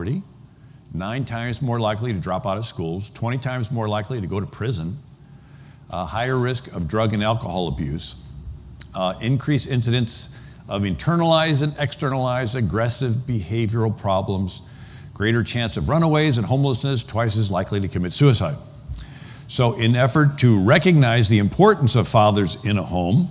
poverty, 9 times more likely to drop out of schools, 20 times more likely to go to prison, higher risk of drug and alcohol abuse, increased incidence of internalized and externalized aggressive behavioral problems, greater chance of runaways and homelessness, twice as likely to commit suicide. So in effort to recognize the importance of fathers in a home,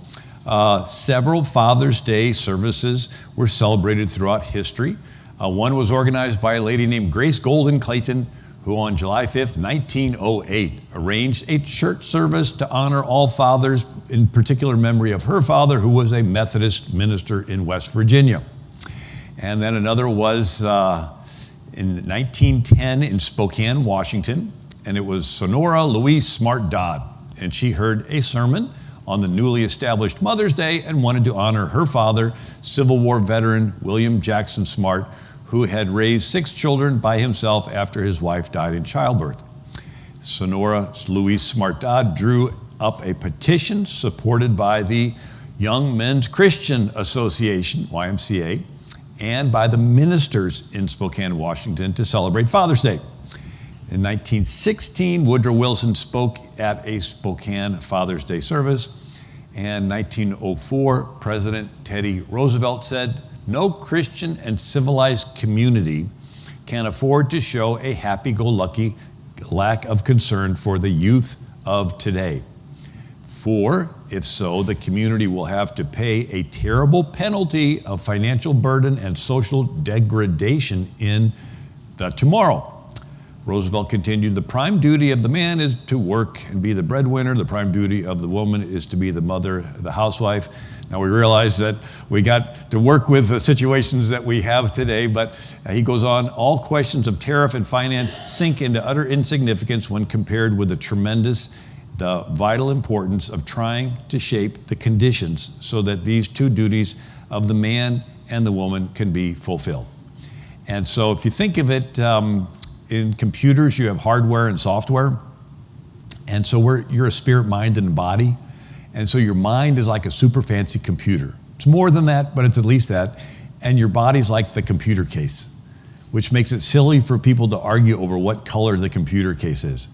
several Father's Day services were celebrated throughout history. One was organized by a lady named Grace Golden Clayton, who on July 5th, 1908, arranged a church service to honor all fathers, in particular memory of her father, who was a Methodist minister in West Virginia. And then another was in 1910 in Spokane, Washington, and it was Sonora Louise Smart Dodd. And she heard a sermon on the newly established Mother's Day and wanted to honor her father, Civil War veteran William Jackson Smart, who had raised 6 children by himself after his wife died in childbirth. Sonora Louise Smart Dodd drew up a petition supported by the Young Men's Christian Association, YMCA, and by the ministers in Spokane, Washington, to celebrate Father's Day. In 1916, Woodrow Wilson spoke at a Spokane Father's Day service. And 1904, President Teddy Roosevelt said, "No Christian and civilized community can afford to show a happy-go-lucky lack of concern for the youth of today. For, if so, the community will have to pay a terrible penalty of financial burden and social degradation in the tomorrow." Roosevelt continued, "The prime duty of the man is to work and be the breadwinner. The prime duty of the woman is to be the mother, the housewife." Now we realize that we got to work with the situations that we have today, but he goes on, "All questions of tariff and finance sink into utter insignificance when compared with the vital importance of trying to shape the conditions so that these two duties of the man and the woman can be fulfilled." And so if you think of it, in computers, you have hardware and software. And so you're a spirit, mind, and body. And so your mind is like a super fancy computer. It's more than that, but it's at least that. And your body's like the computer case, which makes it silly for people to argue over what color the computer case is.